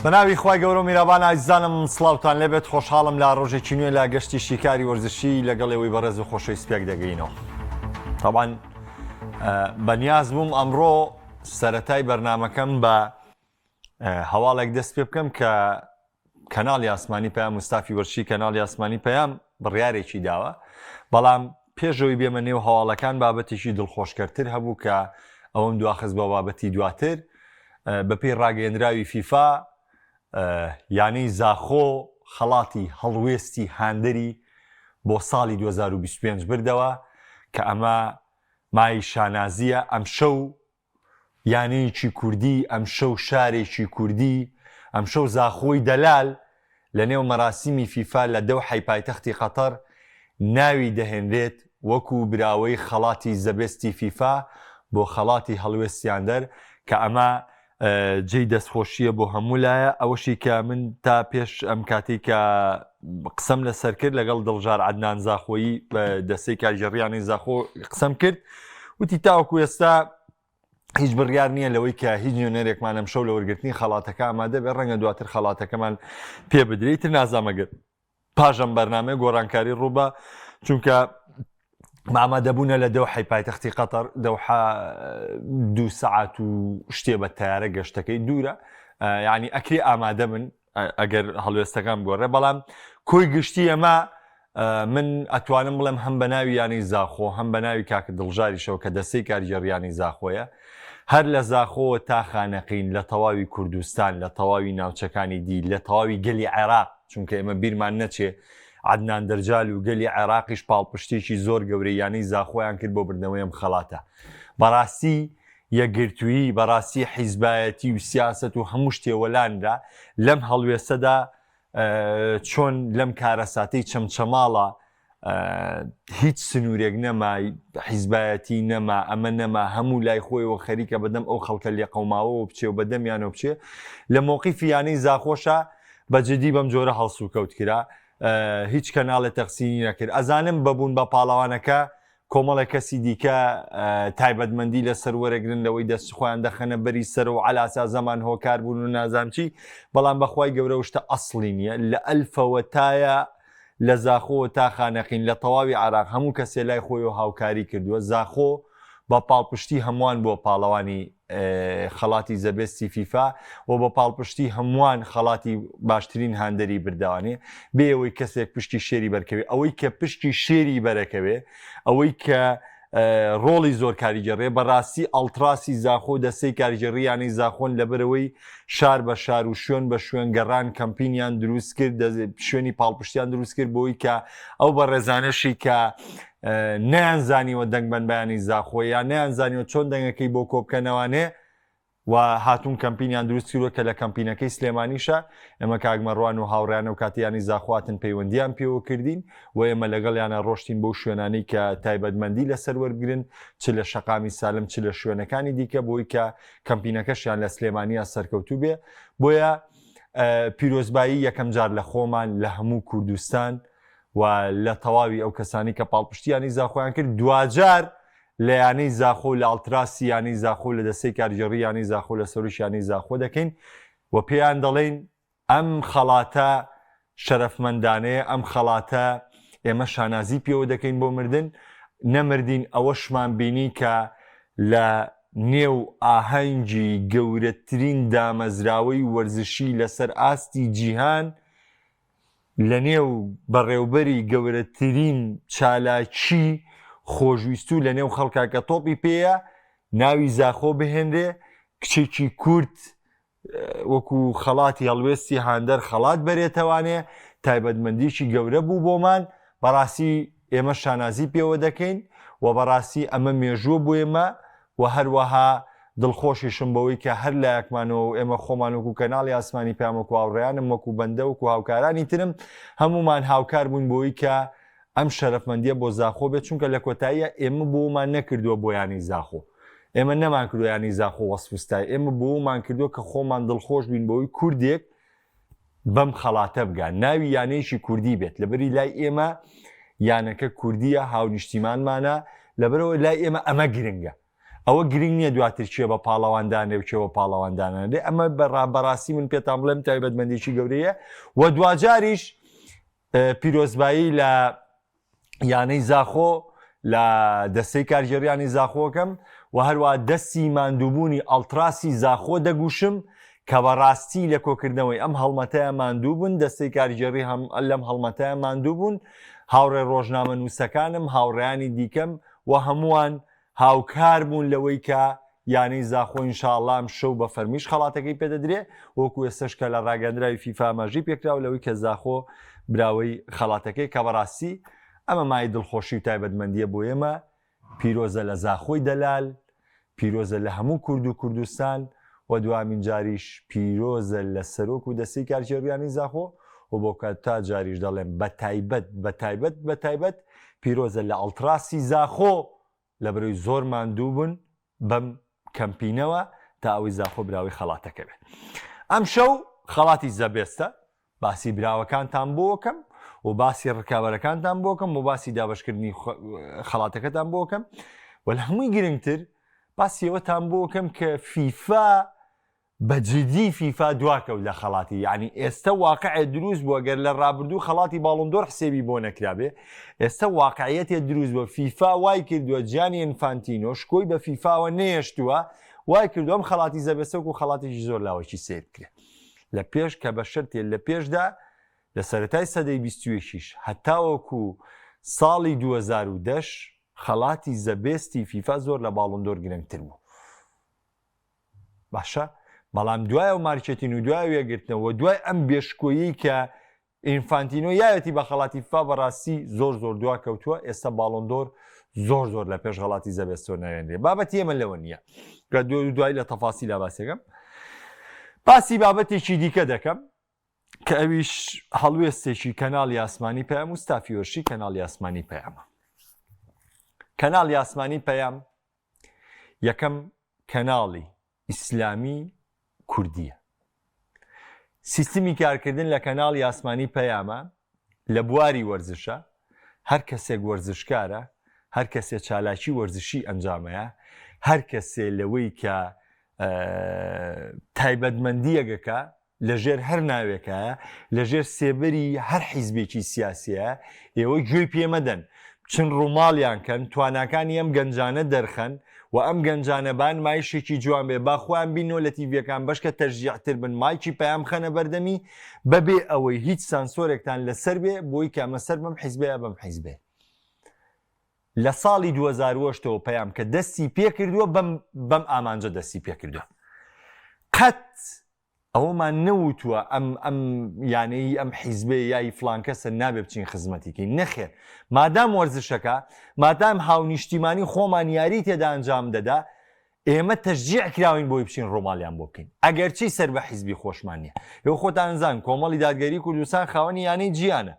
بەناوی خوای گەورە و میرەبان ئازیزانم سڵاوتان لێبێت خۆشحاڵم لە ڕۆژێکی نوێ لە گەشتی شیکاری وەرزشی لەگەڵێەوەی بەڕێز و خۆشەوی سپێک دەگەینەوە. طبعاً بەنیاز بووم ئەمڕۆ سەرەتای بەرنامەکەم بە هەواڵێک دەست پێ بکەم کە کەناڵی ئاسمانی پەیام مستافی وەرشی کەناڵی ئاسمانی پەیام بڕیارێکی داوە، بەڵام پێشەوەی بێمە نێو هەواڵەکان بابەتێکی دڵخۆشکەرتر هەبوو کە ئەوم دواخست بە بابەتی دواتر بەپێی ڕاگەیەنراوی فیفا یانەی زاخۆ خەڵاتی هەڵوێستی هاندەری بۆ ساڵی 2025 بردەوە کە ئەمە مای شانازیە. ئەم شەو یانەیەکی کوردی، ئەم شەو شارێکی کوردی، ئەم شەو زاخۆی دەلال لە نێو مەراسیمی فیفا لە دەوحەی پایتەختی قەتەر ناوی دەهێنرێت وەکو براوەی خەڵاتی زەبێستی فیفا بۆ خەڵاتی هەڵوێستیاندەر کە ئەمە جێی دەستخۆشیە بۆ هەموو لایە. ئەوەشی کە من تا پێش ئەم کاتی کە قسەم لەسەر کرد لەگەڵ دڵژار عەدنان زاخۆیی بە دەستەی کارژێڕیانی زاخۆ قسەم کرد، وتی تاوەکو ئێستا هیچ بڕیار نییە لەوەی کە هیچ نوێنەرێکمان ئەم شەو لە وەرگرتنی خەڵاتەکە ئامادە بێ، ڕەنگە دواتر خەڵاتەکەمان پێ بدرێت نازامەگەر پاژەم بەرنامەی گۆڕانکاری ڕووبە، چونکە ئامادەبوونە لە دەوحەی پایتەختی قەتەر دەوحە 2 سەعات و شتێ بە تەیارە گەشتەکەی دوورە، یعنی ئەکری ئامادە من ئەگەر هەڵوێستەکان گۆڕێ، بەڵام کۆی گشتی ئەمە من ئەتوانم بڵێم هەم بە ناوی یانی زاخۆ هەم بە ناوی کاکە دڵژاریشەوە کە دەستەی کارژێڕیانی زاخۆیە، هەر لە زاخۆ تا خانەقین لە تەواوی کوردستان لە تەواوی ناوچەکانی دی لە تەواوی گەلی عێراق، چونکە ئێمە بیرمان نەچێ عەدنان دەرجال و گەلی عێراقیش پاڵپشتێکی زۆر گەورەی یانەی زاخۆیان کرد بۆ بردنەوەی ئەم خەڵاتە. بەڕاستی یەکگرتووی، بەڕاستی حیزبایەتی و سیاست و هەموو شتێوەلاندا لەم هەڵوێستەدا چۆن لەم کارەساتەی چەمچەماڵە هیچ سنوورێک نەما، حیزبایەتی نەما، ئەمە نەما، هەموو لای خۆیەوە خەریکە بەدەم ئەو خەڵکە لێ قەوماوەوە بچێ و بەدەمیانەوە بچێ لە مۆقیفی یانەی زاخۆشە بەجددی بەم جۆرە هەڵسو کەوت کرا، هیچ کەناڵێ تەقسیمی نەکرد. ئەزانم بەبوون بە پاڵەوانەکە کۆمەڵە کەسی دیکە تایبەتمەندی لە سەر وەرەگرن لەوەی دەست خۆیان دەخەنە بەری سەر و علاسا زەمان هۆکار بوون و نازانچی، بەڵام بەخوای گەورە شتە ئەسڵی نییە. لە ئەلفەوە تایە لە زاخۆ تا خانەقین لە تەواوی عێراق هەموو کەسێ لای خۆی و هاوکاری کردووە. زاخۆ بە پاڵپشتی هەمووان بۆ پاڵەوانی خەڵاتی زەبێستی فیفا و بە پاڵپشتی هەمووان خەڵاتی باشترین هاندەری برداوانێ بێ ئەوەی کەسێک پشتی شێری بەرکەوێ، ئەوەی کە پشتی شێری بەرەکەوێ، ئەوەی کە ڕۆڵی زۆر کاریگەڕێ. بەڕاستی ئەڵتراسی زاخۆ دەستەی کاریگەڕیانی زاخۆن لەبەرەوەی شار بە شار و شوێن بە شوێن گەڕان کەمپینیان دروست کرد، شوێنی پاڵپشتیان دروست کرد بۆی کە ئەو بە ڕێزانەشی کە نەیانزانیوە دەنگبەن بەیانی زاخۆ یان نەیانزانیوە چۆن دەنگەکەی بۆ کۆبکەنەوانێ و هاتوون کەمپینیان دروست کردووە کە لە کەمپینەکەی سلێمانیشە ئێمە کاگمەڕوان و هاوڕیانە و کاتیانی زاخواتن پەیوەندیان پێوە کردین و ئێمە لەگەڵیانە ڕۆشتین بۆ شوێنانەی کە تایبەتمەندی لەسەر وەرگرن، چ لە شەقامی سالم چ لە شوێنەکانی دیکە بۆی کە کەمپینەکەشیان لە سلێمانیە سەرکەوتوو بێ. بۆیە پیرۆزبایی یەکەم جار لە خۆمان لە هەموو کوردستان و لە تەواوی ئەو کەسانی کە پاڵپشتیانی زاخۆیان کرد دوجار لە یانەی زاخۆ لە ئەڵتراسی یانەی زاخۆ لە دەستەی کارژێڕی یانەی زاخۆ لە سەروشیانی زاخۆ دەکەین و پێیان دەڵێن ئەم خەڵاتە شەرەفمەندانەیە، ئەم خەڵاتە ئێمە شانازی پێوە دەکەین بۆ مردن، نەمردین. ئەوەشمان بینی کە لە نێو ئاهەنگی گەورەترین دامەزراوەی وەرزشی لەسەر ئاستی جیهان، لە نێو بەڕێوبەری گەورەترین چالاکی خۆشویست و لە نێو خەڵکا کە تۆپی پێیە ناوی زاخۆ بهێنرێ، کچێکی کورد وەکو خەڵاتی هەڵوێستی هاندەر خەڵات بەرێتەوانێ، تایبەتمەندیشی گەورە بوو بۆمان. بەڕاستی ئێمە شانازی پێوە دەکەین و بەڕاستی ئەمە مێژووە بۆ ئێمە و هەروەها دڵخۆشیشم بەوەی کە هەر لایەکمانەوە ئێمە خۆمان وەکو کەناڵی ئاسمانی پەیام وەکو هاوڕێیانم وەکو بەندە وەکو هاوکارانی ترم هەمومان هاوکار بوون بۆی کە ئەم شەرەفمەندیە بۆ زاخۆ بێت، چونکە لە کۆتاییە ئێمە بۆمان نەکردووە بۆ یانی زاخۆ، ئێمە نەمان کردو یانی زاخۆ وەسفستای، ئێمە بۆمان کردووە کە خۆمان دڵخۆش بین بەوەی کوردێک بەم خەڵاتە بگان، ناوی یانەیەکی کوردی بێت. لەبەری لای ئێمە یانەکە کوردیە، هاونیشتیمانمانە، لەبەرەوە لای ئێمە ئەمە گرنگە. ئەوە گرنگ نییە دواتر چێ بە پاڵەواندانێ و چێوە پاڵەواندانە دێ ئەمە بەڕاستی من پێتان بڵێم تایبەتمەندێکی گەورەیە و دوجاریش پیرۆزبایی لە یانەی زاخۆ لە دەستەی کارژێریانی زاخۆکەم و هەروە دەستی ماندووبوونی ئەڵتراسی زاخۆ دەگوشم کە بەڕاستی لە کۆکردنەوەی ئەم هەڵمەتەیە ماندوو بوون دەستەی کارژێری لەم هەڵمەتەیە ماندوو بوون هاوڕێ ڕۆژنامە نووسەکانم هاوڕێیانی دیکەم و هەمووان هاوکار بوون لەوەی کە یانەی زاخۆ ئینشاءڵڵا ئەم شەو بە فەرمیش خەڵاتەکەی پێدەدرێ وەکو ئێستش کە لە ڕاگەندراوی فیفا مەژی پێکراو لەوەی کە زاخۆ براوەی خەڵاتەکەی کە بەڕاستی ئەمە مای دڵخۆشی و تایبەتمەندیە بۆ ئێمە پیرۆزە لە زاخۆی دەلال پیرۆزە لە هەموو کورد و کوردستان و دوامین جاریش پیرۆزە لە سەرۆک و دەستەی کارژێریانی زاخۆ و بۆ کات تا جاریش دەڵێن بەتایبەت پیرۆزە لە ئەڵتراسی زاخۆ لە بەرەوەی زۆر ماندوو بوون بەم کەمپینەوە تا ئەوەی زاخۆ براوی خەڵاتەکە بێت ئەم شەو خەڵاتی زەبێستە باسی براوەکانتان بۆکەم و باسی ڕکابەرەکانتان بۆکەم و باسی دابشکردنی خەڵاتەکەتان بۆکەم و لە هەمووی گرنگتر باسی ئەوەتان بۆکەم کە فیفا بەجددی فیفا دواکەوت لە خەڵاتی یعنی ئێستا واقعێ دروست بووە گەر لە ڕابردوو خەڵاتی باڵندۆر حسێبی بۆ نەکرابێ ئێستا واقعەتێ دروست بووە فیفا وای کردووە جیانی ئینفانتینۆ شکۆی بە فیفاوە نێشتووە وای کردووە ئەم خەڵاتی زەبەستە و خەڵاتێکی زۆر لاوەکی سیر کرێ لە پێش کە بە شەرتێ لە پێشدا لە سەرەتای سەدەی 21 هەتاوەکو ساڵی 2010 خەڵاتی زەبێستی فیفا زۆر لە باڵندۆر گرنگتر بوو باشە بەڵام دوایە و مارکێتین و دوای وێگرتنەوە دوای ئەم بێشکۆیی کە ئینفانتینۆ یاەتی بە خەڵاتی فیفا بەڕاستی زۆر دوا کەوتووە ئێستا باڵندۆر زۆر لە پێش خەڵاتی زەبێستۆ ناوێنرێ بابەتی ئێمە لەوە نییە دوای لە تەفاسیلا باسێکم باسی بابەتێکی دیکە دەکەم کە ئەویش هەڵوێستێکی کەناڵی ئاسمانی پەیام مستافیۆرشی کەناڵی ئاسمانی پەیامە کەناڵی ئاسمانی پەیام یەکەم کەناڵی ئیسلامی کوردیە سیستمی کارکردن لە کەناڵی ئاسمانی پەیامە لە بواری وەرزشە هەر کەسێک وەرزشکارە هەر کەسێ چالاکی وەرزشی ئەنجامەیە هەر کەسێ لەوەی کە تایبەتمەندیەکەکە لەژێر هەر ناوێکایە لەژێر سێبەری هەر حیزبێکی سیاسیە ئێوە گوێی پێمەدەن چن ڕووماڵیان کەن تواناکانی ئەم گەنجانە دەرخەن و ئەم گەنجانەبان مایشێکی جوان بێ باخوایان بینەوە لە تیڤەکان بەشکە تەرژیعتر بن مایکی پەیام خەنە بەردەمی بەبێ ئەوەی هیچ سانسۆرێکتان لەسەر بێ بۆی کامە سەر بەم حیزبەیە بەم حیزبێ لە ساڵی 2008ەوە پەیام کە دەستی پێکردووە بەم ئامانجە دەستی پێکردووە قەت ئەوەمان نەوتووە ئەم یانەی ئەم حیزبێ یای فلان کەسە نابێ بچین خزمەتیکەی نەخێر مادام وەرزشەکە مادام هاونیشتیمانی خۆمان یاری تێدا ئەنجام دەدا ئێمە تەشجیع کراوین بۆی بچین ڕۆمالیان بۆ بکەین ئەگەر چی سەر بە حیزبی خۆشمان نییە ئێوە خۆتان زان کۆمەڵی دادگەری کوردستان خاوەنی یانەی جیانە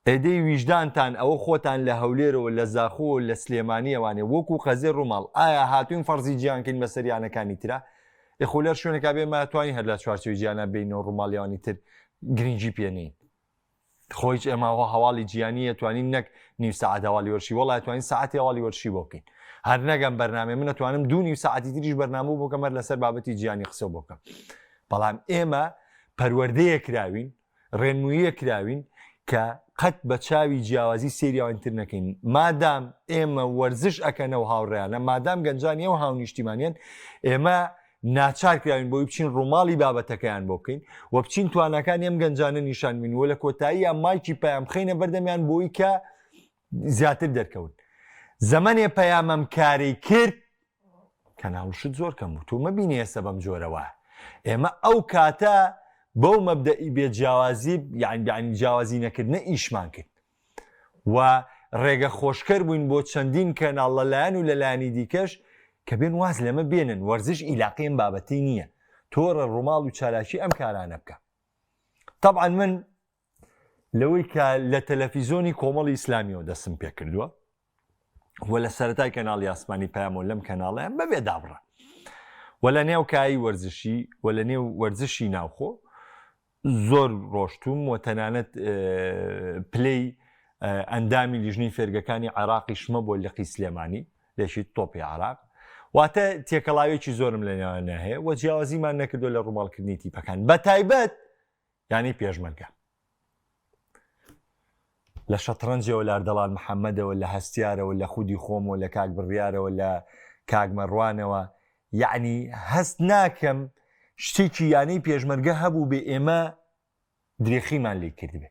ئێدەی ویژدانتان ئەوە خۆتان لە هەولێرەوە لە زاخۆ لە سلێمانیەوانێ وەکو قەزێ ڕووماڵ ئایا هاتوین فەرزی جیانکەین بە سەریانەکانی ترە خۆلەر شوێنێکا بێ ماتوانی هەر لە چوارچەوەی جیانە بینەوە ڕووماڵیانی تر گرنگجی پێنین خۆیچ ئێماوە هەواڵی جیانی توانین نەک نیو سەعات هەواڵی وەرشی وەڵای توانین سەعاتی هەواڵی وەرشی بۆ بکەین هەر نەگەم بەرنامێ من نەتوانم 2 سەعاتی تریش بەرنامە بۆکەم هەر لەسەر بابەتی جیانی قسە بۆکەم بەڵام ئێمە پەروەردەیە کراوین ڕێنمویە کراوین کە قەت بە چاوی جیاوازی سێریاوانتر نەکەین مادام ئێمە وەرزش ئەکەنەوە هاوڕێیانە مادام گەنجانیە و هاونیشتیمانیان ئێمە ناچار کراوین بۆی بچین ڕووماڵی بابەتەکەیان بۆ بکەین و بچین توانەکان ئەم گەنجانە نیشان بین و لە کۆتایی ئەم مایکی پەیام خەینە بەردەمیان بۆی کە زیاتر دەرکەون زەمانێ پەیامەم کاری کرد کەناڵشت زۆر کەم و تۆ مەبینی ئێستا بەم جۆرەوە ئێمە ئەو کاتە بەو مەبدەئی بێ جیاوازی یعنی جیاوازی نەکردنە ئیشمان کرد و ڕێگە خۆشکەر بووین بۆ چەندین کەناڵ لەلایەن و لەلایەنی دیکەش کە بێن واز لەمە بێنن وەرزش ئیلاقیم بابەتی نییە تۆڕە ڕووماڵ و چالاکی ئەم کارانە بکە طبعا من لەوەی کە لە تەلەڤیزۆنی کۆمەڵی ئیسلامیەوە دەستم پێ کردووە و لە سەرەتای کەناڵی ئاسمانی پەیامەوە لەم کەناڵیان بەبێ دابڕە و لە نێو کایی وەرزشی و لە نێو وەرزشی ناوخۆ زۆر ڕۆشتوم و تەنانەت پلەی ئەندامی لیژنەی فێرگەکانی عێراقی شمە بۆ لەقی سلێمانی لێشی تۆپی عێراق واتە تێکەڵاوێکی زۆرم لە نێوانە هەیە وە جیاوازیمان نەکردو لە ڕووماڵکردنی تیپەکان بە تایبەت یانی پێشمەرگە لە شەترەنجەوە لاردەڵان محەممەدەوە لە هەستیارەوە لە خودی خۆمەوە لە کاک بڕیارەوە لە کاک مەڕوانەوە یعنی هەست ناکەم شتێکی یانەی پێشمەرگە هەبوو بێ ئێمە درێخیمان لێ کردبێ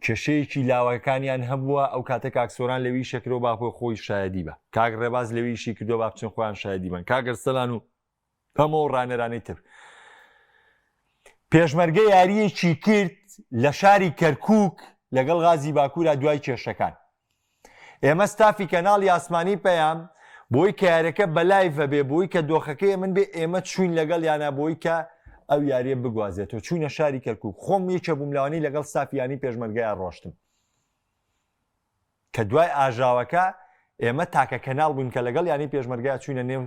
کێشەیەکی لاوەکانیان هەبووە ئەو کاتە کاکسۆران لەوی شەکرەوە باپۆ خۆی شایدی بە کاک ڕێباز لەویشی کردو با بچن خۆیان شایدی بن کاگەرسەلان و هەموو ڕانەرانەی تر پێشمەرگە یاریەکی کرد لە شاری کەرکووک لەگەڵ غازی باکوورە دوای کێشەکان ئێمە ستافی کەناڵی ئاسمانی پێیان بۆی کە یاریەکە بەلایڤە بێ بۆی کە دۆخەکەی من بێ ئێمە چوین لەگەڵ یانە بۆی کە ئەو یاریە بگوازێتەوە چوونە شاری کەرکووک خۆم یەکێ بووم لەوانی لەگەڵ ستافیانی پێشمەرگەیان ڕۆشتم کە دوای ئاژاوەکە ئێمە تاکە کەناڵ بووین کە لەگەڵ ینی پێشمەرگای چوینە نێو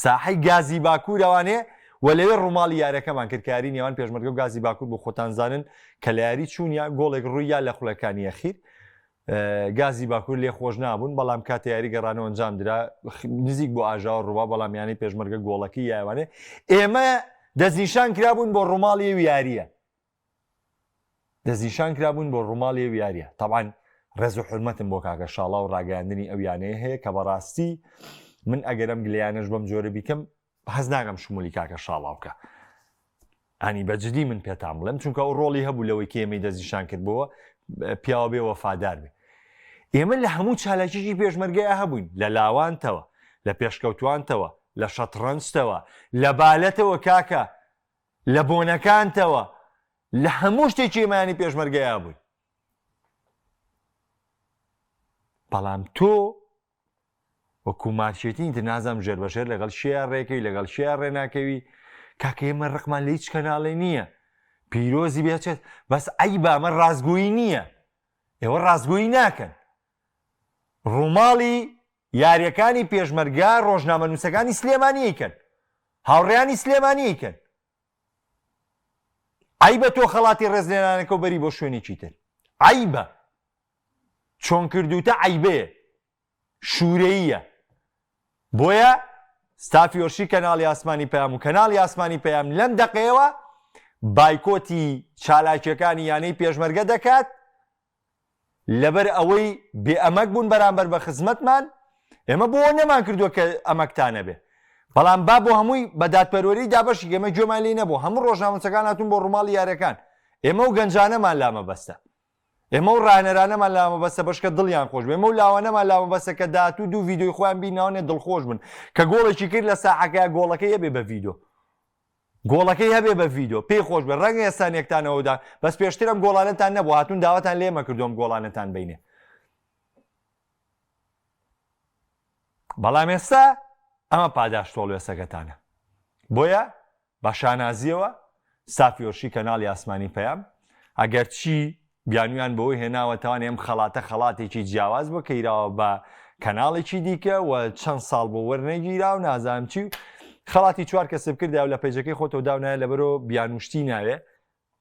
ساحەی گازی باکوورەوانێ و لەوێ ڕووماڵی یاریەکەمان کرد کە یاری نێوان پێشمەرگە و گازی باکوور بۆ خۆتان زانن کە لە یاری چوونیا گۆڵێک ڕوویە لە خوڵەکانی یەخیر گازی باکوور لێ خۆش نابوون بەڵام کاتە یاری گەڕانەوە ئەنجام درا نزیک بۆ ئاژاوە ڕووا بەڵام یانی پێشمەرگە گۆڵەکەی یاوانێ ئێمە دەستنیشان کرابوون بۆ ڕووماڵی یاریە دەستنیشان کرابوون بۆ ڕووماڵی یاریە تەبعاً ڕێز و حرمەتم بۆ کاکە شاڵا و ڕاگەاندنی ئەو یانەیە هەیە کە بەڕاستی من ئەگەرم گلیانش بەم جۆرە بیکەم هەز ناگەم شمولی کاکە شاڵا بکە ئەنی بەجددی من پێتان بڵێم چونکە ئەو ڕۆڵی هەبوو لەوەی کە ئێمەی دەستنیشان کردبەوە پیاوە بێ وەفادار بێ ئێمە لە هەموو چالاکیی پێشمەرگەیە هەبووین لە لاوانتەوە لە پێشکەوتوانتەوە لە شەترەنجتەوە لە بالەتەوە کاکە لە بۆنەکانتەوە لە هەموو شتێکی ئێمەیانی پێشمەرگەیە بووین بەڵام تۆ وەکو مارشێتین تر نازانم ژێر بەشێر لەگەڵ شێیان ڕێکەوی لەگەڵ شێیان ڕێناکەوی کاکە ئێمە ڕقمان لە هیچ کەناڵێ نییە پیرۆزی بێچێت بەس ئەیبا ئەمە ڕازگۆیی نییە ئێوە ڕازگۆیی ناکەن ڕووماڵی یاریەکانی پێشمەرگە ڕۆژنامە نووسەکانی سلێمانیەکەن هاوڕێیانی سلێمانیەکەن ئەیبە تۆ خەڵاتی ڕێزلێنانەکە و بەری بۆ شوێنێکی تر ئەیبە چۆن کردوتە عیبەیە شوورەییە بۆیە ستافی ئۆرشی کەناڵی ئاسمانی پەیام و کەناڵی ئاسمانی پەیام لەم دەقەیەوە بایکۆتی چالاکیەکانی یانەی پێشمەرگە دەکات لەبەر ئەوەی بێئەمەک بوون بەرامبەر بە خزمەتمان ئێمە بۆ نەمان کردووە کە ئەمەکتانە بێ بەڵام با بۆ هەمووی بە دادپەروەری دابەشی ئێمە گوێمان لێ نەبوو هەموو ڕۆژنامەنووسەکان هاتوون بۆ ڕووماڵی یاریەکان ئێمە و گەنجانەمان لامە بەستە ئێمە و ڕانەرانەمان لامە بەستە بەشکە دڵیان خۆش بێ ئێمە و لاوانەمان لامە بەستە کە داهاتوو دوو ڤیدۆی خۆیان بیناوانێ دڵخۆش بن کە گۆڵێکی کرد لە ساحەکەیە گۆڵەکەی هەبێ بە ڤیدۆ گۆڵەکەی هەبێ بە ڤیدۆ پێی خۆش بێ ڕەنگە ئێستا یەکتانەوەدا بەس پێشترم گۆڵانەتان نەبوو هاتوون داواتان لێمە کردوم گۆڵانەتان بینێ بەڵام ئێستا ئەمە پاداش تۆڵوێسەکەتانە بۆیە بە شانازیەوە ستافی ئۆرشی کەناڵی ئاسمانی پەیام ئەگەر چی بیانویان بەوەی هێناوەتەوان ئێم خەڵاتە خەڵاتێکی جیاواز بۆ کەیراوە بە کەناڵێکی دیکە و چەند ساڵ بۆ وەرنەگیرا و نازانم چی خەڵاتی چوار کەسب کردیا و لە پێیجەکەی خۆتەوە داونایە لەبەرەوە بیانوشتی ناوێ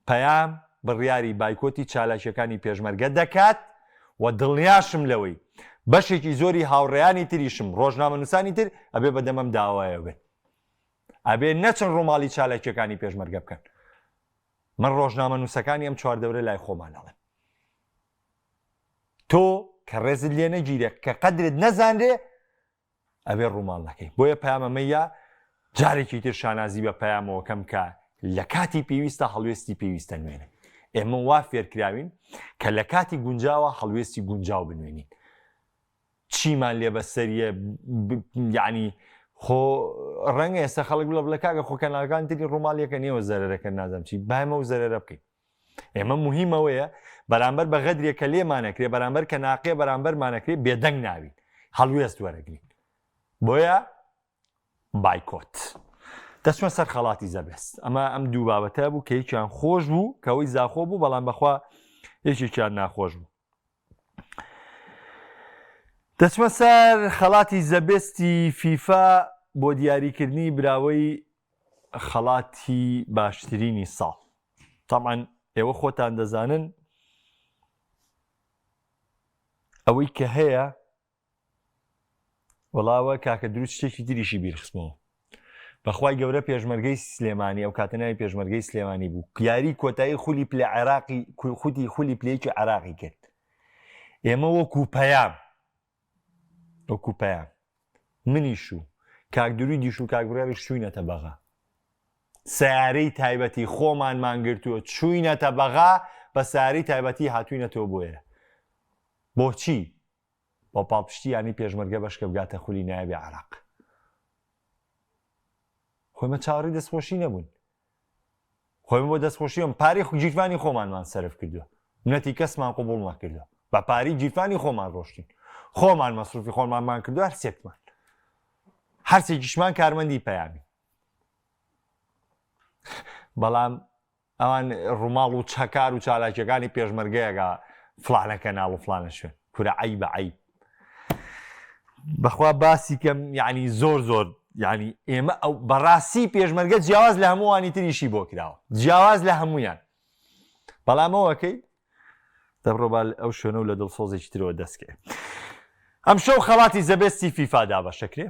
پەیام بڕیاری بایکۆتی چالاکیەکانی پێشمەرگە دەکات و دڵنیاشم لەوەی بەشێکی زۆری هاوڕێیانی تریشم ڕۆژنامەنووسانی تر ئەبێ بەدەمەم داوایە بێ ئەبێ نەچەند ڕووماڵی چالاکیەکانی پێشمەرگە بکەن من ڕۆژنامەنووسەکانی ئەم چواردەورە لای خۆمان ئەڵێم تۆ کە ڕێزت لێ نەگیرێ کە قەدرت نەزانرێ ئەبێ ڕووماڵ نەکەی بۆیە پەیامەمەیە جارێکی تر شانازی بە پەیامەوەکەم کە لە کاتی پێویستە هەڵوێستی پێویستە نوێنێ ئێمە وا فێرکراوین کە لە کاتی گونجاوە هەڵوێستی گونجاو بنوێنین چیمان لێ بەسەریە یعنی خۆ ڕەنگە ئێستا خەڵک بڵە کاکە خۆ کەناڵەکان تری ڕووماڵیەکە نێوە زەرەرەکە نازانم چی بایمە و زەرەرە بکەین ئێمە موهیمەوەیە بەرامبەر بە غەدرێکە لێمانەکرێ بەرامبەر کە ناقێ بەرامبەرمانەکرێ بێدەنگ ناوین هەڵوێست وەرەگرین بۆیە بایکۆت دەچمە سەر خەڵاتی زەبەست ئەمە ئەم دوو بابەتە بوو کە یەکیان خۆش بوو کەەوەی زاخۆ بوو بەڵام بەخوا یەکێکیان ناخۆش بوو دەچمە سەر خەڵاتی زەبەستی فیفا بۆ دیاریکردنی براوەی خەڵاتی باشترینی ساڵ تەمان ئێوە خۆتان دەزانن ئەوەی کە هەیە وڵاوە کاکە دروست شتێکی تریشی بیرخستمەوە بەخوای گەورە پێشمەرگەی سلێمانی ئەو کاتەناوی پێشمەرگەی سلێمانی بوو یاری کۆتایی خولی پلە عێراقی خوتی خولی پلەیەکی عێراقی کرد ئێمە وەکو پەیام منیش و کاک دروی دیش و کاک بڕێڕیش چووینەتە بەغا سیارەی تایبەتی خۆمانمان گرتووە چووینەتە بەغا بە سیارەی تایبەتی هاتووینەتەوە بۆ ئێرە بۆچی بۆ پاڵپشتی ینی پێشمەرگە بەشکە بگاتە خولی نایبی عێراق خۆمە چاوەڕی دەستخۆشی نەبوون خۆمە بۆ دەستخۆشیەوە پارەی جیرفانی خۆمانمان سەرف کردووە منەتی کەسمان قبوڵ نەکردووە بە پارەی جیرفانی خۆمان ڕۆشتین خۆمان مەسروفی خۆمانمان کردو هەر سێکمان هەر سێکیشمان کارمەندی پەیامی بەڵام ئەوان ڕووماڵ و چەکار و چالاکیەکانی پێشمەرگەیەگا فلانەکە ناڵ و فلانە شوێن کورە عەیب بە عەیب بەخوا باسی کەم یعنی زۆر یعنی ئێمە ئەو بەڕاستی پێشمەرگە جیاواز لە هەمووانی تریشی بۆ کراوە جیاواز لە هەمویان بەڵام ئەوەکەی دەبڕۆ ئەو شوێنە و لە دڵسۆزێکی ترەوە دەستکێ ئەم شەو خەڵاتی زەبەستی فیفا دابەشەکرێ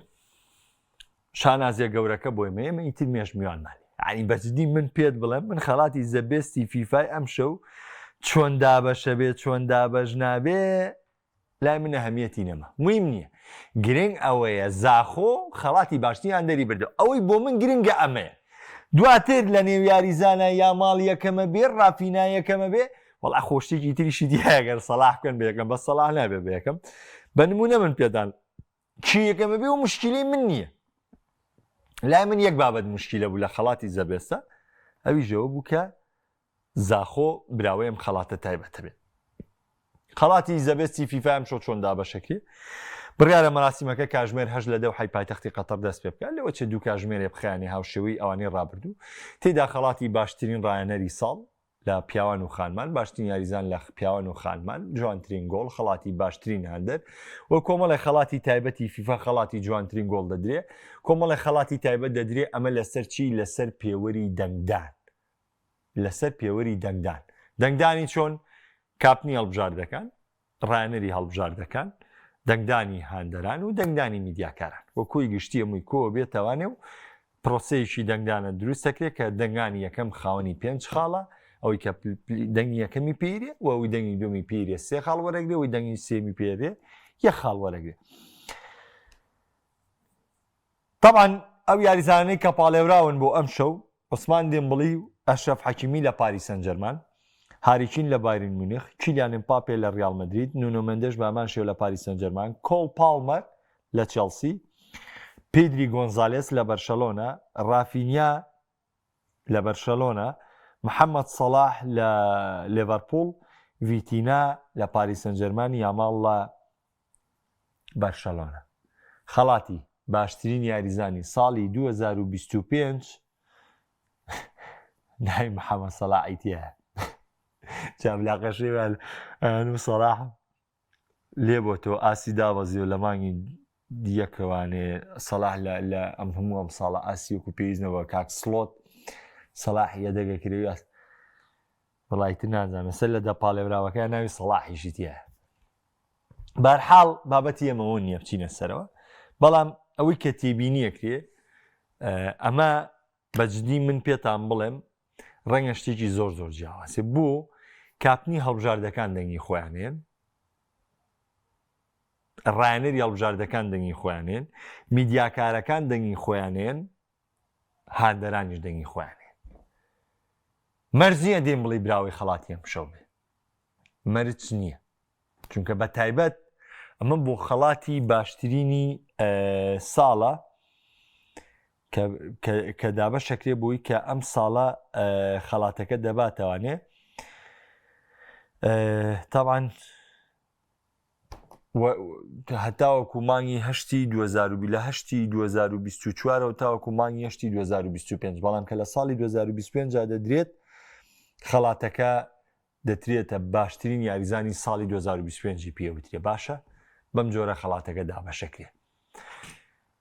شانازیە گەورەکە بۆ ئێمە ئیتر مێژ میوانمانی ینی بەجددی من پێت بڵێم من خەڵاتی زەبەستی فیفای ئەم شەو چۆن دابەشە بێ چۆن دابەش نابێ لای منە هەمیەتی نەما مویم نییە گرنگ ئەوەیە زاخۆ خەڵاتی باشتیان دەری بردو ئەوەی بۆ من گرنگە ئەمەیە دواتر لە نێو یاریزانە یا ماڵ یەکەمە بێ ڕافینا یەکەمە بێ وەڵا خۆشتێکی تریشی دیگەر سەلاح بکەن بە یەکەم بە سەلاح نابێ بە یەکەم بە نمونە من پێدان چی یەکەمە بێ و مشکلەی من نییە لای من یەک بابەت مشکلە بوو لە خەڵاتی زەبێستە ئەویژەوە بوو کە زاخۆ براوەیەم خەڵاتە تایبەتە بێت خەڵاتی زەبێستی فیفا ئەم شەو چۆن دابەشەکرێ بڕیارە مەراسیمەکە کاژمێر هەژ لە دەو حی پایتەختی قەتەر دەست پێ بکات لەوە چه دوو کاژمێرێ بخیانی هاوشێوەی ئەوانەی ڕابردوو تێدا خەڵاتی باشترین ڕایەنەری ساڵ لە پیاوان و خانمان باشترین یاریزان لە پیاوان و خانمان جوانترین گۆڵ خەڵاتی باشترین هەندەر وە کۆمەڵی خەڵاتی تایبەتی فیفا خەڵاتی جوانترین گۆڵ دەدرێ کۆمەڵی خەڵاتی تایبەت دەدرێ ئەمە لەسەر چی لەسەر پێوەری دەنگدان لەسەر پێوەری دەنگدانی چۆن کاپنی هەڵبژاردەکان ڕایەنەری هەڵبژاردەکان دەنگدانی هاندەران و دەنگدانی میدیاکاران وە کۆی گشتی هەمووی کۆ بێتەوانێ و پرۆسەیەکی دەنگدانە دروست دەکرێت کە دەنگانی یەکەم خاوەنی 5 خاڵە ئەوەی کە دەنگی یەکەمی پێرێ و ئەوی دەنگی دومی پێرێ 3 خاڵ وەرەگرێ و دەنگی سێمی پێرێ 1 خاڵ وەرەگرێ طبعاً ئەو یاریزانەی کە پاڵێوراون بۆ ئەم شەو عوسمان دێمبڵی و ئەشرەف حەکیمی لە پاریس سەن ژەرمان هاریکین لە بایرن مونیخ کیلیان امپاپێ لە ریال مەدرید نونۆ مەندەش بامان شێو لە پاریس سەن ژەرمان کۆل پالمەر لە چێلسی پێدری گۆنزالێس لە بەرشەلۆنا رافینیا لە بەرشەلۆنا محەممەد سەلاح لە لێڤەرپوڵ ڤیتینا لە پاریس سەن ژەرمان یاماڵ لە بەرشەلۆنا خەڵاتی باشترین یاریزانی ساڵی 2025 ناوی محەممەد سەلاحیتیە چابلاقەشێوە و سەلاح لێ بۆ تۆ ئاسی داوەزی و لە مانگی دیەکەوانێ سەلاح لە ئەم هەموو ئەم ساڵە ئاسی وەکو پێویستنەوە کاک سڵۆت سەلاحیە دەگەکرێ وڵایتر نازانە سەر لە دەپاڵێوراوەکە ناوی سەلاحیشی تایە بەرحاڵ بابەتی ئەمەوە نییە بچینە سەرەوە بەڵام ئەوەی کە تێبینیەکرێ ئەمە بەجددی من پێتان بڵێم ڕەنگە شتێکی زۆر جیاوازێ بوو کاپنی هەڵبژاردەکان دەنگی خۆیانێن ڕایەنەری هەڵبژاردەکان دەنگی خۆیانێن میدیاکارەکان دەنگی خۆیانێن هاندەرانیش دەنگی خۆیانێن مەرجیە دێم بڵی براوەی خەڵاتی ئەم شەو بێ مەرج نییە چونکە بە تایبەت ئەمە بۆ خەڵاتی باشترینی ساڵە کە دابەشەکرێ بووی کە ئەم ساڵە خەڵاتەکە دەباتەوانێ طبعاً هەتاوەکو مانگی هەشتی 2020 لە هەشتی 2024 تاوەکو مانگی هەشتی 2025 بەڵام کە لە ساڵی 2025 دەدرێت خەڵاتەکە دەترێتە باشترین یاریزانی ساڵی 2025 پێوترێ باشە بەم جۆرە خەڵاتەکە دابەشەکرێ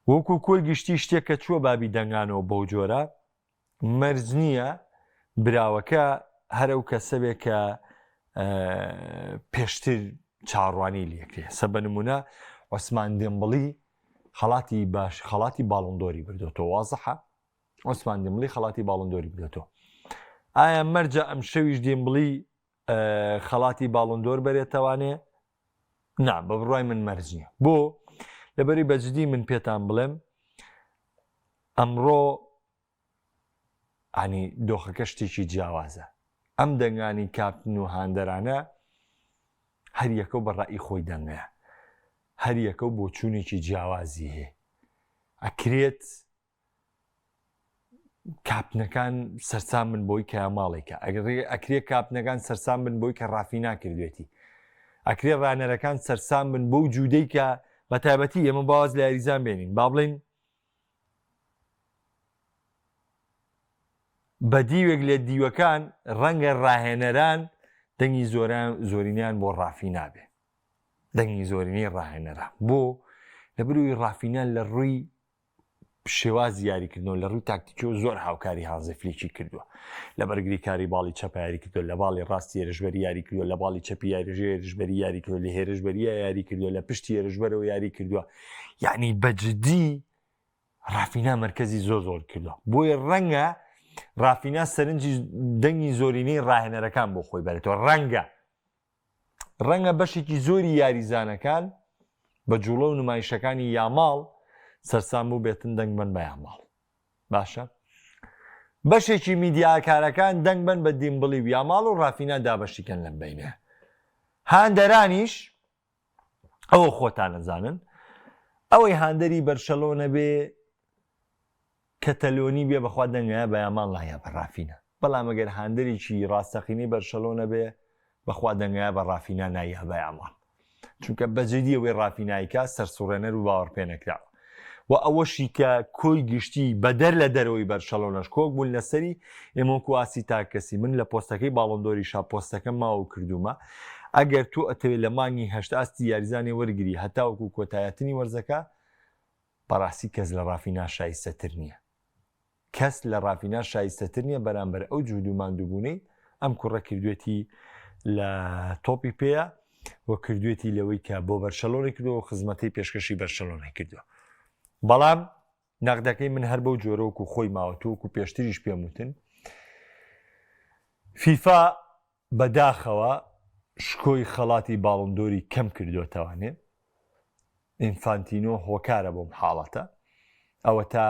وەکو کۆی گشتی شتێک کە چووە بابی دەنگانەوە بەو جۆرە مەرج نییە براوەکە هەرەو کەسەبێ کە پێشتر چاڕوانی لێکرێ سە بە نمونە عوسمان دێمبڵی خەڵاتی باش خەڵاتی باڵندۆری بردوێتەوە وازەحە عوسمان دێمبڵی خەڵاتی باڵندۆری بردوێتەوە ئایا مەرجە ئەم شەویش دێمبڵی خەڵاتی باڵندۆر بەرێتەوانێ نا بە بڕای من مەرج نییە بۆ لەبەری بەجددی من پێتان بڵێم ئەمڕۆ ئانی دۆخەکە شتێکی جیاوازە ئەم دەنگانی کاپتن و هاندەرانە هەر یەکە بەڕای خۆی دەنگەیە هەر یەکە بۆ چوونێکی جیاوازی هەیە ئەکرێت کاپنەکان سەرسام بن بۆی کە ماڵێکە ئەکرێت کاپنەکان سەرسام بن بۆی کە ڕافی ناکردوێتی ئەکرێت ڕانەرەکان سەرسام بن بۆ جوودەی کە بە تایبەتی ئێمە باواز لە یاریزان بێنین با بڵێن بە دیوێک لە دیوەکان ڕەنگە ڕاهێنەران دەنگی زۆرینیان بۆ ڕافی نابێ دەنگی زۆرینی ڕاهێنەران بۆ لە بروی ڕافینان لە ڕووی شێوازی یاریکردنەوە لە ڕووی تاکتیکۆ زۆر هاوکاری هانزەفلێکی کردووە لە بەرگری کاری باڵی چەپە یاری کردو لە باڵی ڕاستی هێرشبەری یاری کردووە لە باڵی چەپی هێرشبەری یاری کردو لە هێرشبەریە یاری کردووە لە پشتی هێرشبەرەوە یاری کردووە یعنی بەجددی ڕافینا مرکزی زۆر کردووە بۆیە ڕەنگە ڕافینا سەرنجی دەنگی زۆرینەی ڕاهێنەرەکان بۆ خۆی بەرێتەوە ڕەنگە بەشێکی زۆری یاریزانەکان بە جوڵە و نمایشەکانی یاماڵ سەرسام بوو بێتن دەنگ بن بە یاماڵ باشە بەشێکی میدیاکارەکان دەنگ بن بە دیمبڵی و یاماڵ و ڕافینا دابەشیکەن لەم بینە هاندەرانیش ئەوە خۆتان نەزانن ئەوەی هاندەری بەرشەلۆنە بێ کەتەلۆنی بێ بەخوا دەنگایە بە یامان لایە بە ڕافینە بەڵام ئەگەر هاندەرێکی ڕاستەقینی بەرشەلۆنە بێ بەخوا دەنگایە بە ڕافینا نایە بە یامان چونکە بەجددی ئەوەی ڕافینایکە سەرسوڕێنەر و باوەڕ پێ نەکراوە و ئەوەشی کە کۆی گشتی بەدەر لە دەرەوەی بەرشەلۆنەش کۆک بوون لەسەری ئێمەکو ئاسی تاکەسی من لە پۆستەکەی باڵندۆری شا پۆستەکە ماوە کردومە ئەگەر تۆ ئەتەوێت لە مانگی هەشت ئاستی یاریزانی وەرگری هەتاوەکو کۆتایەتنی وەرزەکە بەڕاستی کەس لە ڕافینا شایستەتر نییە کەس لە ڕافینا شایستەتر نییە بەرامبەر ئەو جوود و ماندووبوونەی ئەم کوڕە کردوێتی لە تۆپی پێە و کردوێتی لەوەی کە بۆ بەرشەلۆنی کردەوە خزمەتەی پێشکەشی بەرشەلۆنی کردووە بەڵام نەقدەکەی من هەر بەو جۆرەوەکو خۆی ماوەتووەکو پێشتریش پێم وتن فیفا بەداخەوە شکۆی خەڵاتی باڵندۆری کەم کردوێتەوانێ ئینفانتینۆ هۆکارە بۆم حاڵەتە ئەوە تا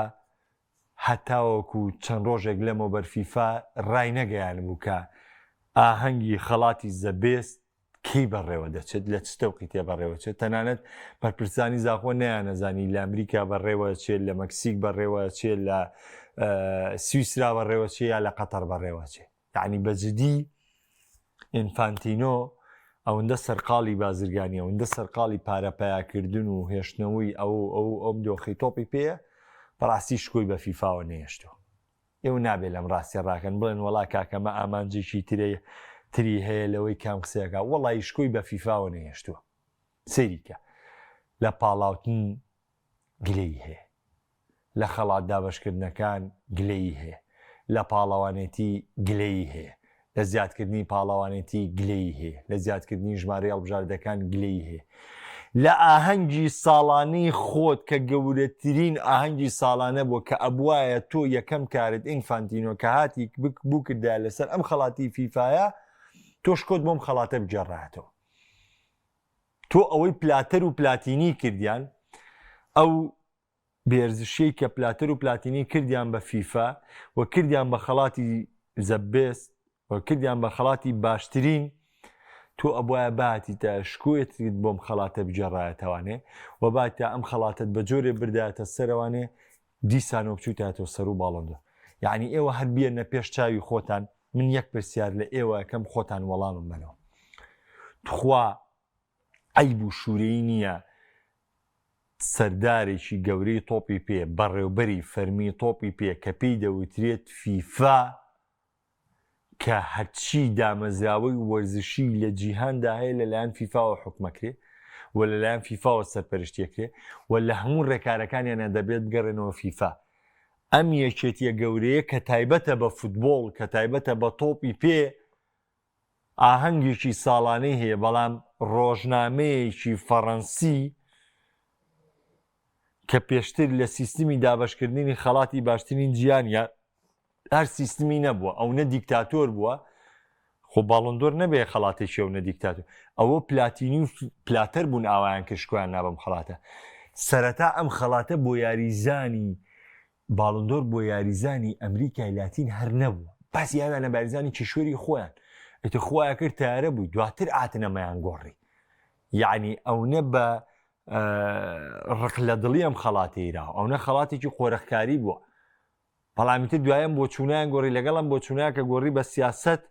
هەتاوەکو چەند ڕۆژێک لەمە بەرفیفا ڕای نەگەیان بوو کە ئاهەنگی خەڵاتی زەبێست کەی بەڕێوە دەچێت لە چتەوقی تێ بەڕێوەچێت تەنانەت بەرپرسانی زاخۆ نەیانەزانی لە ئەمریکا بەڕێوە چێت لە مەکسیک بەڕێوە چێت لە سویسرا بەڕێوە چێ یا لە قەتەر بەڕێوە چێ یعنی بەجددی ئینفانتینۆ ئەوەندە سەرقاڵی بازرگانی ئەوەندە سەرقاڵی پارەپایاکردن و هێشتنەوەی ئەم دۆخی تۆپی پێە بەڕاستی شکۆی بە فیفاوە نێشتوە ئێوە نابێت لەم ڕاستی ڕاکەن بڵێن وڵا کاکەمە ئامانجێکی تری هەیە لەوەی کام قسەیەکە وەڵی شکۆی بە فیفاوە نێشتووە سەیریکە لە پاڵاوتن گلەی هەیە لە خەڵات دابەشکردنەکان گلەی هەیە لە پاڵەوانێتی گلەی هەیە لە زیادکردنی پاڵەوانێتی گلەی هەیە لە زیادکردنی ژمارە هەڵبژاردەکان گلەی هەیە لە ئاهەنگی ساڵانەی خۆت کە گەورەترین ئاهەنگی ساڵانە بووە کە ئەبوایە تۆ یەکەم کارت ئینفانتینۆ کە هاتی بوو کردە لەسەر ئەم خەڵاتی فیفاە تۆ شکۆت بۆم خەڵاتە بجێڕاتەوە تۆ ئەوەی پلاتەر و پلاتینی کردیان ئەو بێرزشەی کە پلاتەر و پلاتینی کردیان بە فیفا و کردیان بە خەڵاتی زەبێست و کردیان بە خەڵاتی باشترین تۆ ئەبواە باتی تا شکوێتیت بۆم خەڵاتە بجێڕایەتەوانێ و باتی ئەم خەڵاتت بە جۆرێ بردایەتە سەرەوانێ دیسان و بچوتاتەوە سەر و باڵندە یعنی ئێوە هەر بیەنە پێش چاوی خۆتان من یەک پرسیار لە ئێوە یەکەم خۆتان وەڵامم بنەوە تخوا عەیب و شوورەی نییە سەردارێکی گەورەی تۆپی پێ بەڕێوبەری فەرمی تۆپی پێ کە پێی دەوترێت فیفا کە هەرچی دامەزراوەی وەرزشی لە جیهاندا هەیە لەلایەن فیفاوە حکومەکرێ و لەلایەن فیفاوە سەرپەرشتیەکرێ و لە هەموو ڕێکارەکانیانە دەبێت بگەڕێنەوە فیفا ئەم یەکێتیە گەورەیە کە تایبەتە بە فوتبۆڵ کە تایبەتە بە تۆپی پێ ئاهەنگێکی ساڵانەی هەیە بەڵام ڕۆژنامەیەکی فەڕەنسی کە پێشتر لە سیستمی دابشکردنی خەڵاتی باشترین جیانە هەر سیستمی نەبووە ئەو نە دیکتاتۆر بووە خۆ باڵندۆر نەبێ خەڵاتێکی ئەو نە دیکتاتۆر ئەوە پلاتینی و پلاتەر بوون ئاوایان کشکیان نابم خەڵاتە سەرەتا ئەم خەڵاتە بۆ یاریزانی باڵندۆر بۆ یاریزانی ئەمریکای لاتین هەر نەبووە باسی یاویانە باریزانی کشوەری خۆیان ئێتە خۆیان کرد تیارە بووی دواتر ئاتنەمەیان گۆڕی یعنی ئەو نە بە ڕق لە دڵی ئەم خەڵاتێرا ئەو نە خەڵاتێکی قۆرەخکاری بووە بەڵامیتر دوایەم بۆ چوونیان گۆڕی لەگەڵم بۆ چوونیان کە گۆڕی بە سیاست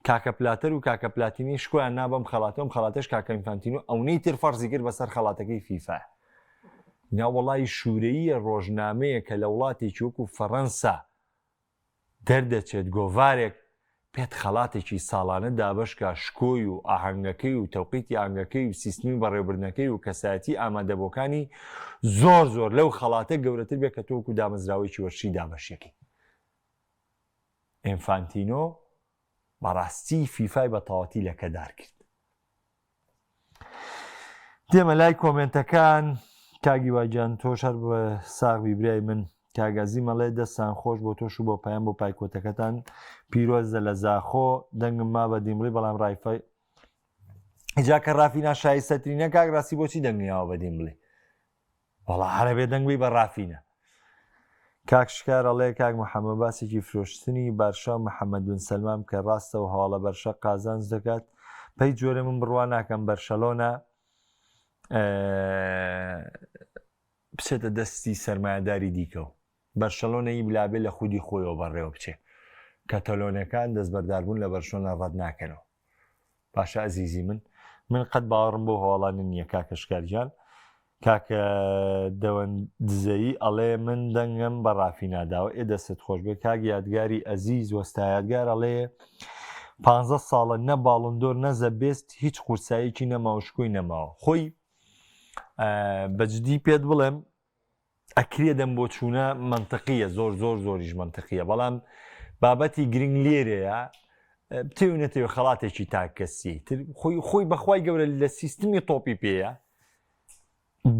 کاکە پلاتەر و کاکە پلاتینی شکۆیان نابم خەڵاتەم خەڵاتش کاکە ئینفانتینۆ ئەوەی تر فەرزی کرد بەسەر خەڵاتەکەی فیفا ناوەڵی شوورەیە ڕۆژنامەیە کە لە وڵاتێکی وەکو فەڕەنسا دەردەچێت گۆڤارێک پێت خەڵاتێکی ساڵانە دابشکە شکۆی و ئاهەنگەکەی و تەوقیتی ئاهەنگەکەی و سیستمی بەڕێوەبردنەکەی و کەسایەتی ئامادەبووەکانی زۆر زۆر لەو خەڵاتە گەورەتر بێت کە تۆ وەکو دامەزراوەیەکی وەرشی دابەشیەکەی ئینفانتینۆ بەڕاستی فیفای بەتەواوەتی لەکەدار کرد دێمە لای کۆمنتەکان کاگی واجان تۆش هەر بە ساغبی برای من کاگازی مەڵێ دەستان خۆش بۆ تۆش و بۆ پایان بۆ پایکۆتەکەتان پیرۆزە لە زاخۆ دەنگم ما بە دیمڵی بەڵام ڕایفای ئجا کە ڕافینە شایستەترینە کاک ڕاستی بۆچی دەنگیاوە بە دیمڵی وەڵا هەرەبێ دەنگوی بە ڕافینە کاک شکار ئەڵێ کاک محەممەد باسێکی فرۆشتنی بارشا محەممەد بن سەلمام کە ڕاستە و هەواڵە بەرشە قازانج دەکات پێی جۆرە من بڕوان ناکەم بەرشەلۆنە بچێتە دەستی سەرمایهداری دیکە و بەرشەلۆنەی بلابێ لە خودی خۆیەوە بەڕێوە بچێ کەتەلۆنەکان دەستبەرداربوون لە بەرشۆنە ڕەت ناکەنەوە باشە ئەزیزی من قەت باوەڕم بۆ هەواڵانە نییە کاکە شکارجان کاکە دەوەندزایی ئەڵێ من دەنگم بە ڕافیناداوە دەست خۆش بێ کاک یادگاری ئەزیز وەستا یادگار ئەڵێ 15 ساڵە نە باڵندۆر نەزە بێست هیچ قورساییکی نەماوشکۆی نەماوە خۆی بەجددی پێت بڵێم ئەکرێ دەم بۆ چوونە منتەقیە زۆر زۆر زۆریش منتەقیە بەڵام بابەتی گرنگ لێرەیە بتێونێتەوە خەڵاتێکی تاکەسی تر خۆی بەخوای گەورە لە سیستمی تۆپی پێەیە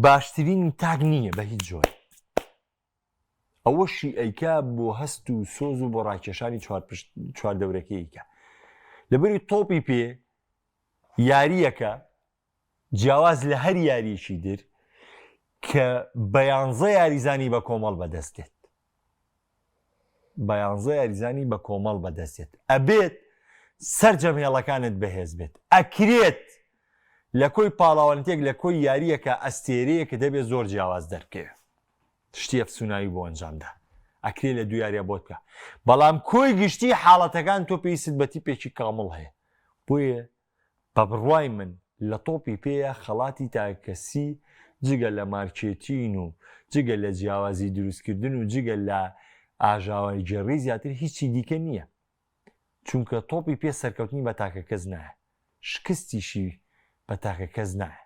باشترین تاک نییە بە هیچ جۆر ئەوەشی ئەیکا بۆ هەست و سۆز و بۆ ڕاکێشانی چوار دەورەکەیکە لەبەری تۆپی پێ یاریەکە جیاواز لە هەر یاریەکی در کە بەیانزە یاریزانی بە کۆمەڵ بەدەستێت بەیانزە یاریزانی بە کۆمەڵ بەدەستێت ئەبێت سەرجەم هێڵەکانت بەهێز بێت ئەکرێت لە کۆی پاڵاوانتێک لە کۆی یاریەکە ئەستێرەیە کە دەبێت زۆر جیاواز دەرکەوێت شتی ئەفسونایی بۆ ئەنجامدا ئەکرێت لە دوو یاریە بۆت بکە بەڵام کۆی گشتی حاڵەتەکان تۆ پێویست بە تیپێکی کامڵ هەیە بۆیە بە بڕوای من لە تۆپی پێیە خەڵاتی تاکەسی جگە لە مارکێتین و جگە لە جیاوازی دروستکردن و جگە لە ئاژاوای جێڕی زیاتر هیچی دیکە نییە چونکە تۆپی پێ سەرکەوتنی بە تاکە کەس نایە شکستیشی بە تاکە کەس نایە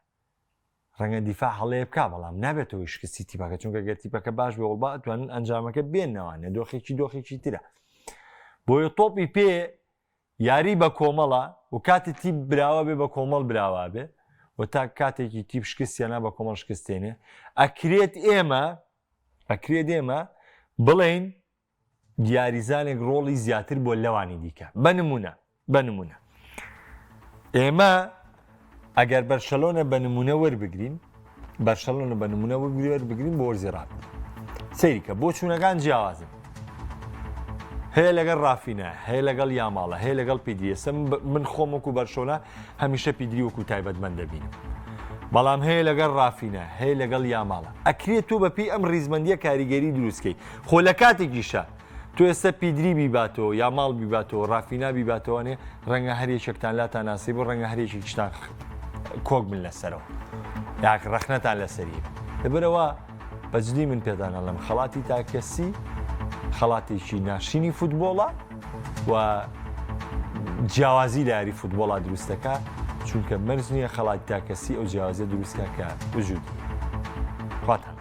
ڕەنگە دیفاع هەڵەیە بکا بەڵام نابێتەوەی شکستی تیپەکە چونکە گەر تیپەکە باش بێ وڵبا توانن ئەنجامەکە بێنەوانە دۆخێکی ترە بۆیە تۆپی پێ یاری بە کۆمەڵە و کاتی تیپ براوە بێ بە کۆمەڵ براوە بێ و تا کاتێکی تیپ شکستیانە بە کۆمەڵ شکستێنێ ئەکرێت ئێمە بڵێن دیاریزانێک ڕۆڵی زیاتر بۆ لەوانی دیکە بەنمونە ئێمە ئەگەر بەرشەلۆنە بە نمونە وەربگرین بۆ وەرزێڕات سەیریکە بۆ چوونەکان جیاوازن هەیە لەگەڵ ڕافینە هەیە لەگەڵ یاماڵە هەیە لەگەڵ پیدیەسە من خۆم وەکو بەرشۆنە هەمیشە پیدری وەکو تایبەتمەند دەبینم بەڵام هەیە لەگەڵ ڕافینە هەیە لەگەڵ یاماڵە ئەکرێت تۆ بەپی ئەم ریزمەندیە کاریگەری دروستکەی خۆ لە کاتێکیشە تۆ ئێستا پیدری بیباتەوە یاماڵ بیباتەوە ڕافینا بیباتەوەنێ ڕەنگە هەرێکێکتان لاتان ناسی بۆ ڕەنگە هەرێکێکیشتان کۆک من لەسەرەوە یاک ڕەخنەتان لەسەری لەبەرەوە بەجددی من پێدانە لەم خەڵاتی تاکەسی خەڵاتێکی ناشینی فوتبۆڵە و جیاوازی لە یاری فوتبۆڵا دروستەکە چونکە مەرج نییە خەڵاتی تاکەسی ئەو جیاوازیە دروستکە کە وجودی خواتان